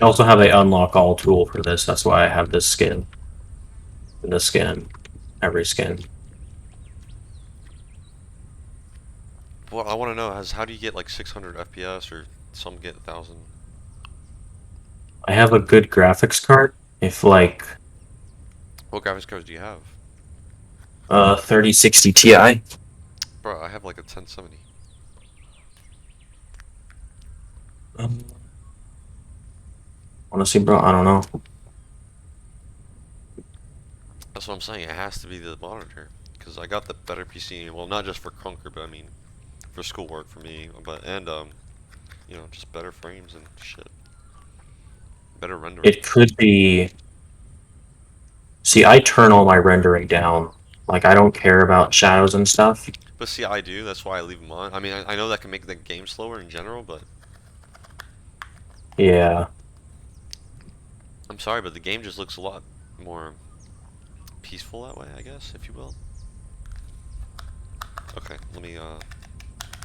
I also have a unlock all tool for this. That's why I have this skin. And this skin. Every skin. What I want to know is how do you get like 600 FPS or some get 1,000? I have a good graphics card. If like What graphics cards do you have? 3060 Ti. Bro, I have like a 1070. Um, Honestly, bro, I don't know. That's what I'm saying. It has to be the monitor. Because I got the better PC. Well, not just for Crunker, but I mean, for schoolwork for me. But, and, you know, just better frames and shit. Better rendering. It could be. See, I turn all my rendering down. Like, I don't care about shadows and stuff. But see, I do. That's why I leave them on. I mean, I know that can make the game slower in general, but Yeah. I'm sorry, but the game just looks a lot more peaceful that way, I guess, if you will. Okay, let me,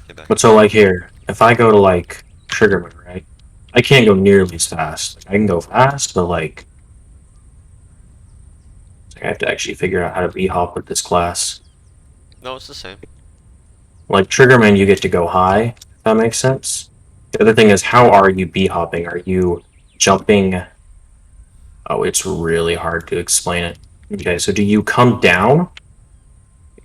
get back But into so, it. like, here, if I go to, like, Triggerman, right? I can't go nearly as fast. Like, I can go fast, but, like, I have to actually figure out how to b-hop with this class. No, it's the same. Like, Triggerman, you get to go high, if that makes sense. The other thing is, how are you b-hopping? Are you jumping? Oh, it's really hard to explain it. Okay, so do you come down?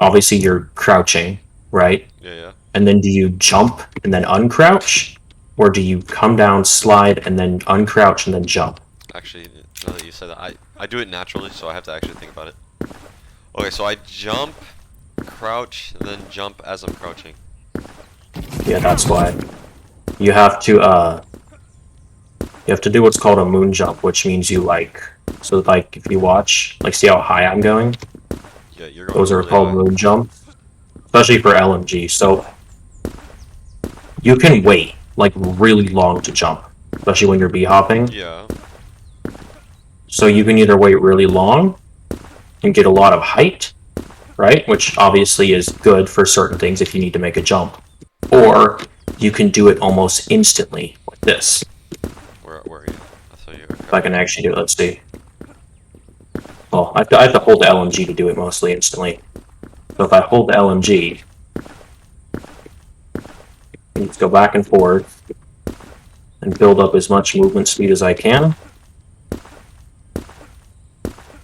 Obviously, you're crouching, right? Yeah, yeah. And then do you jump and then uncrouch? Or do you come down, slide, and then uncrouch and then jump? Actually, now that you said that, I do it naturally, so I have to actually think about it. Okay, so I jump, crouch, and then jump as I'm crouching. Yeah, that's why. You have to you have to do what's called a moon jump, which means you like so like if you watch, like see how high I'm going? Yeah, you're going Those are really called high. moon jumps. Especially for LMG. So you can wait like really long to jump, especially when you're b hopping. Yeah. So you can either wait really long and get a lot of height, right? Which obviously is good for certain things if you need to make a jump. Or you can do it almost instantly, like this. Where are you? I thought you were If I can crouching. actually do it, let's see. Well, I have to hold the LMG to do it mostly instantly. So if I hold the LMG, and just go back and forth and build up as much movement speed as I can.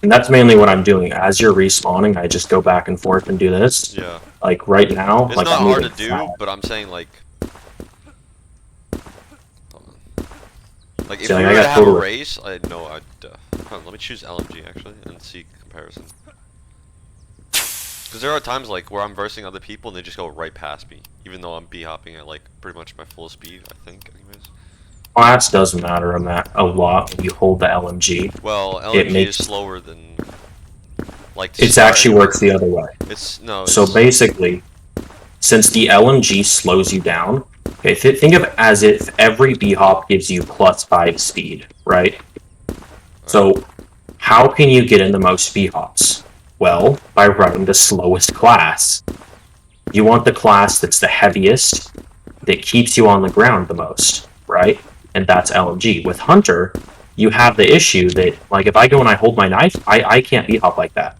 And that's mainly what I'm doing. As you're respawning, I just go back and forth and do this. Yeah. Like right now, It's like not I'm hard to moving do, fast. but I'm saying like, hold on. Like if See, we like were I to got have a total. race, I know I'd. Hold on, let me choose LMG actually and see comparison. Because there are times like where I'm versing other people and they just go right past me, even though I'm b-hopping at like pretty much my full speed. I think, anyways. Class does matter a lot when you hold the LMG. Well, It LMG is makes slower than like to it start actually anyways. works the other way. It's no, So it's basically, since the LMG slows you down, okay, think of it as if every B hop gives you +5 speed, right? alright. So how can you get in the most B hops? Well, by running the slowest class. You want the class that's the heaviest, that keeps you on the ground the most, right? And that's LMG. With Hunter, you have the issue that, like, if I go and I hold my knife, I can't B hop like that.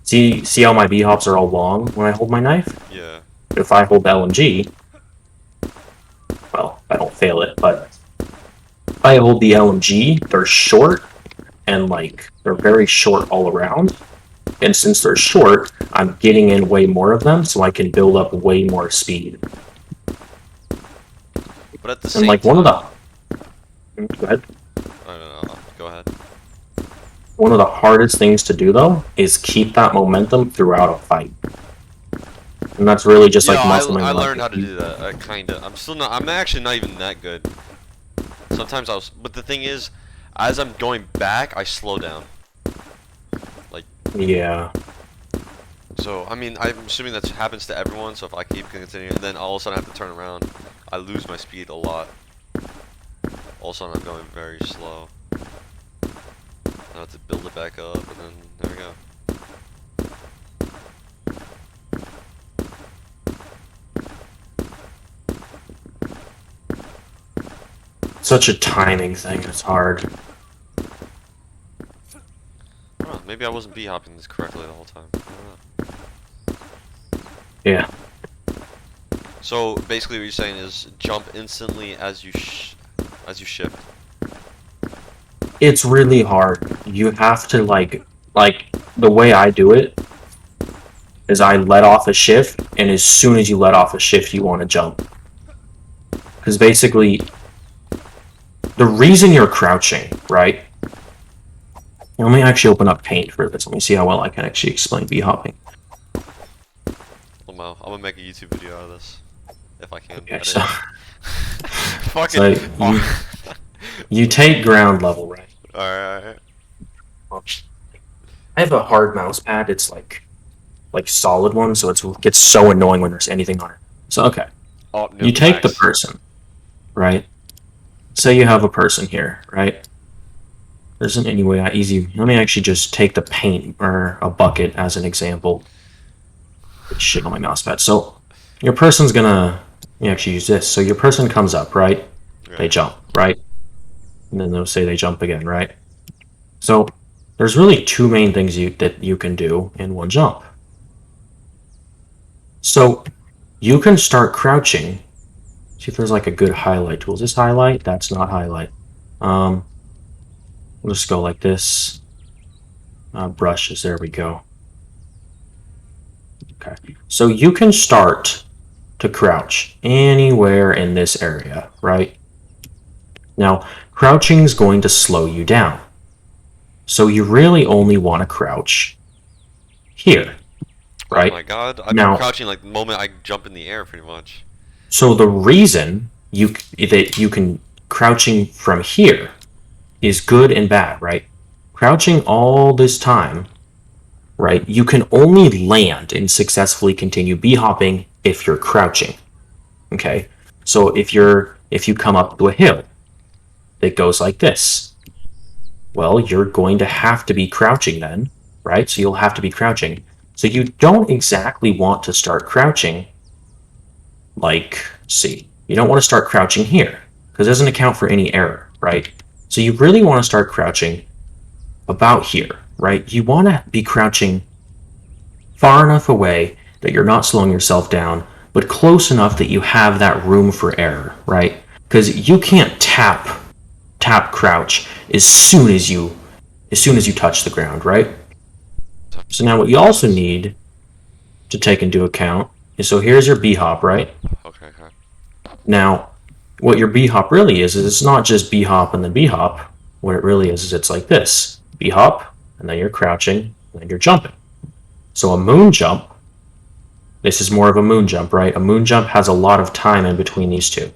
See how my B hops are all long when I hold my knife? Yeah. But if I hold the LMG, well, I don't fail it, but if I hold the LMG, they're short and like they're very short all around. And since they're short, I'm getting in way more of them, so I can build up way more speed. But at the And same like one of time, the go ahead. I don't know. Go ahead. One of the hardest things to do though is keep that momentum throughout a fight. And that's really just Yeah, like muscling I like learned if how to you do that. I kinda. I'm still not. I'm actually not even that good. Sometimes I was. But the thing is, as I'm going back, I slow down. Like, yeah. so I mean, I'm assuming that happens to everyone. So if I keep continuing, then all of a sudden I have to turn around. I lose my speed a lot. All of a sudden I'm going very slow. I have to build it back up, and then there we go. such a timing thing. It's hard. Oh, maybe I wasn't b-hopping this correctly the whole time. I don't know. Yeah. So basically, what you're saying is jump instantly as you shift. It's really hard. You have to like the way I do it is I let off a shift, and as soon as you let off a shift, you want to jump. Because basically, the reason you're crouching, right? Let me actually open up Paint for this. Let me see how well I can actually explain b-hopping. Lamau, I'm gonna make a YouTube video out of this if I can. Okay, edit so, it. Fucking. so you take ground level, right? Alright. I have a hard mouse pad. It's like solid one, so it gets so annoying when there's anything on it. So okay, Oh, no, you take the facts. person, right? Say you have a person here, right? There isn't any way easy. Let me actually just take the paint or a bucket as an example. Shit on my mouse pad. So your person's gonna you actually use this. So your person comes up, right? They Right. jump, right? And then they'll say they jump again, right? So there's really two main things that you can do in one jump. So you can start crouching. See if there's like a good highlight tool. Is this highlight? That's not highlight. We'll just go like this. Brushes, there we go. Okay, so you can start to crouch anywhere in this area, right? Now, crouching is going to slow you down. So you really only want to crouch here, right? Oh my god, I've Now- been crouching like the moment I jump in the air, pretty much. So the reason that you can crouching from here is good and bad, right? Crouching all this time, right? You can only land and successfully continue b-hopping if you're crouching. Okay? So if you come up to a hill that goes like this, well, you're going to have to be crouching then, right? So you'll have to be crouching. So you don't exactly want to start crouching like, see, you don't want to start crouching here because it doesn't account for any error, right? So you really want to start crouching about here, right? You want to be crouching far enough away that you're not slowing yourself down, but close enough that you have that room for error, right? Because you can't tap crouch as soon as you touch the ground, right? So now what you also need to take into account is, so here's your b-hop, right? Okay, okay. Now, what your b-hop really is it's not just b-hop and then b-hop. What it really is it's like this. B-hop, and then you're crouching, and then you're jumping. So a moon jump, this is more of a moon jump, right? A moon jump has a lot of time in between these two.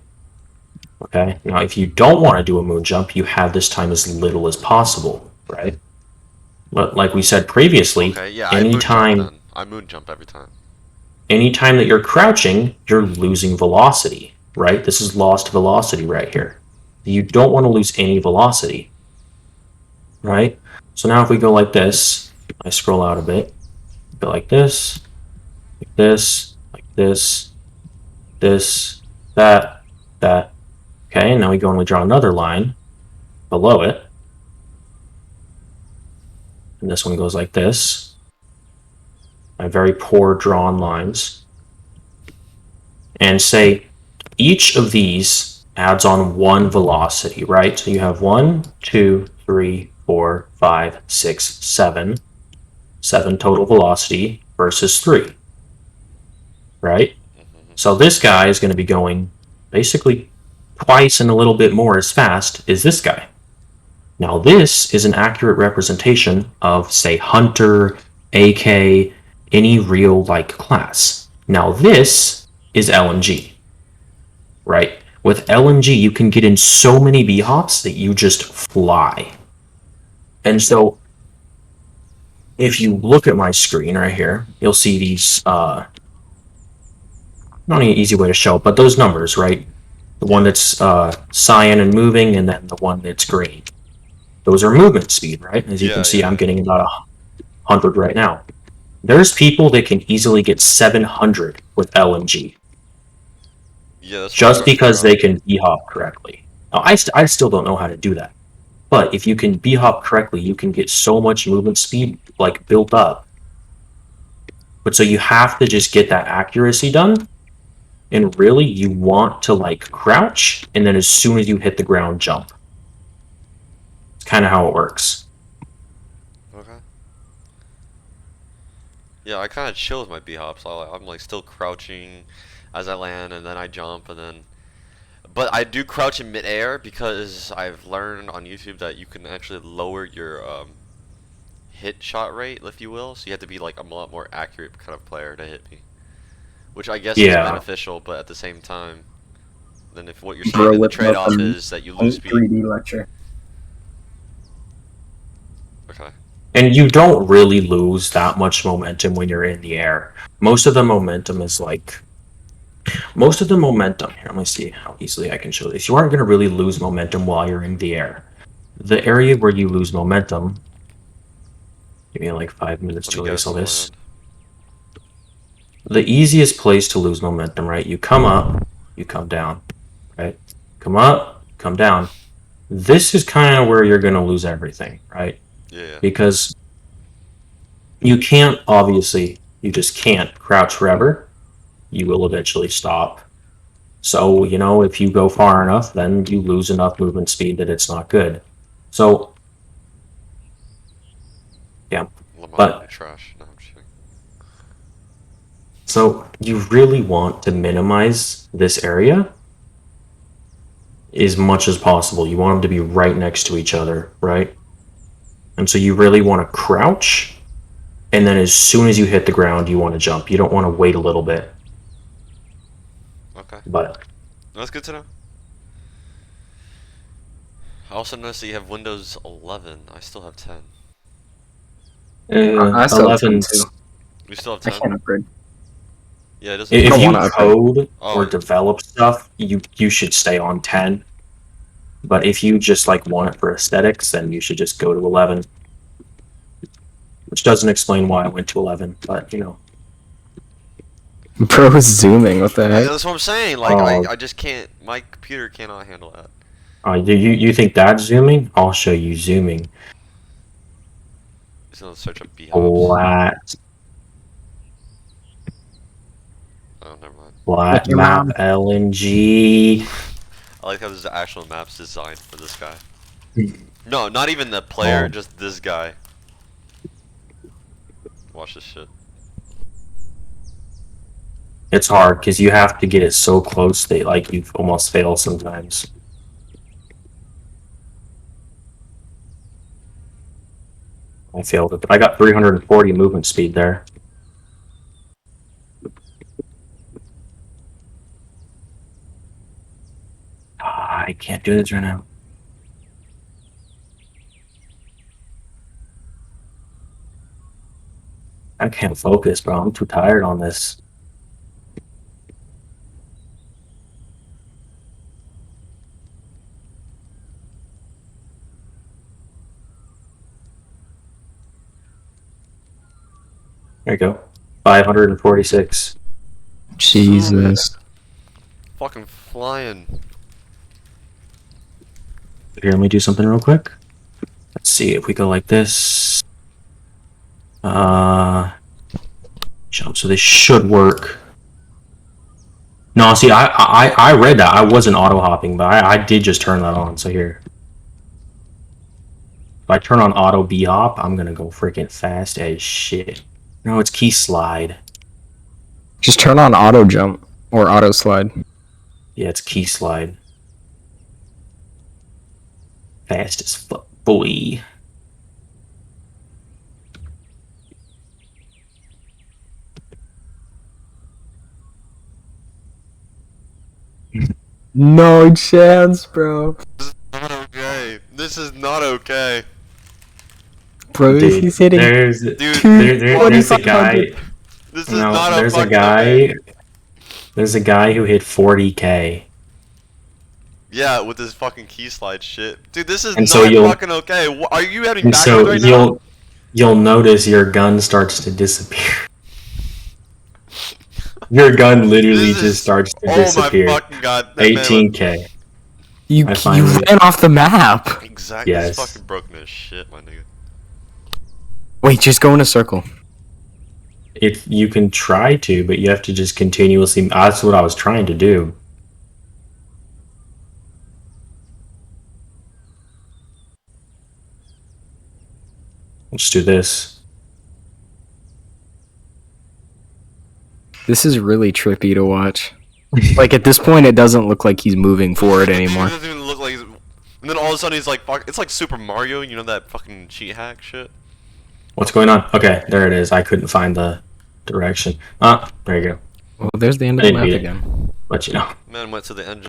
Okay? Now, if you don't want to do a moon jump, you have this time as little as possible, right? But like we said previously, Okay, yeah, anytime I moon jump every time. anytime that you're crouching, you're losing velocity, right? This is lost velocity right here. You don't want to lose any velocity, right? So now if we go like this, I scroll out a bit, go like this, like this, like this, this, that, that. Okay, and now we go and we draw another line below it. And this one goes like this. My very poor drawn lines. And say each of these adds on one velocity, right? So you have 1, 2, 3, 4, 5, 6, 7. 7 total velocity versus 3. Right? So this guy is going to be going basically twice and a little bit more as fast as this guy. Now this is an accurate representation of, say, Hunter, AK, any real like class. Now this is LMG, right? With LMG, you can get in so many b-hops that you just fly. And so if you look at my screen right here, you'll see these, not an easy way to show it, but those numbers, right? The one that's cyan and moving, and then the one that's green. Those are movement speed, right? As you Yeah, can see, yeah. I'm getting about 100 right now. There's people that can easily get 700 with LMG Yeah, that's just what I because heard. they can b-hop correctly. I still don't know how to do that. But if you can b-hop correctly, you can get so much movement speed like built up. But so you have to just get that accuracy done. And really, you want to like crouch, and then as soon as you hit the ground, jump. It's kind of how it works. Okay. Yeah, I kind of chill with my b-hops. I'm like still crouching as I land, and then I jump, and then. But I do crouch in midair because I've learned on YouTube that you can actually lower your hit shot rate, if you will. So you have to be like a lot more accurate kind of player to hit me, which I guess is Yeah. beneficial, but at the same time, then if what you're saying Bro, that the with trade-off nothing. is that you lose speed. 3D lecture. Okay. And you don't really lose that much momentum when you're in the air. Most of the momentum is like. Most of the momentum. Here, let me see how easily I can show this. You aren't going to really lose momentum while you're in the air. The area where you lose momentum. Give me like 5 minutes Let to me erase guess all on my this. end. The easiest place to lose momentum, right? You come up, you come down, right? Come up, come down. This is kind of where you're going to lose everything, right? Yeah. Because you can't, obviously, you just can't crouch forever. You will eventually stop. So, you know, if you go far enough, then you lose enough movement speed that it's not good. So, Lamar but trash. No, I'm just kidding. so you really want to minimize this area as much as possible. You want them to be right next to each other, right? And so you really want to crouch, and then as soon as you hit the ground, you want to jump. You don't want to wait a little bit. Okay. But That's good to know. I also noticed that you have Windows 11. I still have 10. I still have 10 11. too. You still have I 10? can't upgrade. Yeah, it doesn't. If don't you wanna upgrade. code or Oh, develop stuff, you should stay on 10. But if you just like want it for aesthetics, then you should just go to 11. Which doesn't explain why I went to 11, but you know. Bro is zooming. What the heck? that's what I'm saying. Like, Oh. I just can't. My computer cannot handle that. You think that's zooming? I'll show you zooming. It's gonna search up B-hops. Flat, Oh, never mind. flat Like your map mom. LNG. I like how there's actual maps designed for this guy. No, not even the player, Oh. just this guy. Watch this shit. It's hard because you have to get it so close that like you almost fail sometimes. I failed it, but I got 340 movement speed there. I can't do this right now. I can't focus, bro. I'm too tired on this. There you go. 546. Jesus. Fucking flying. Here, let me do something real quick. Let's see if we go like this. Jump. So this should work. No, see, I read that. I wasn't auto hopping, but I did just turn that on. So here, if I turn on auto B hop, I'm gonna go freaking fast as shit. No, it's key slide. Just turn on auto jump or auto slide. Yeah, it's key slide. Fast as fuck, boy. No chance, bro. Not okay. This is not okay. Bro, Dude, he's hitting. there's Dude, there's a guy. This is No, not a there's a fucking guy. okay. There's a guy who hit 40k. Yeah, with this fucking key slide shit. Dude, this is And not so you'll- fucking okay. Are you having And backwards so right now? you'll notice your gun starts to disappear. Your gun literally This is- just starts to Oh disappear. my fucking god. That man 18k. You I finally- ran off the map. Exactly. Yes. It's fucking broken as shit, my nigga. Wait, just go in a circle. If you can try to, but you have to just continuously. That's what I was trying to do. Let's do this. This is really trippy to watch. Like at this point, it doesn't look like he's moving forward anymore. It doesn't even look like. And then all of a sudden he's like, fuck. It's like Super Mario. You know that fucking cheat hack shit. What's going on? Okay, there it is. I couldn't find the direction. Ah, there you go. Well, there's the end of I the didn't map beat it. again. Let you know. Man went to the engine.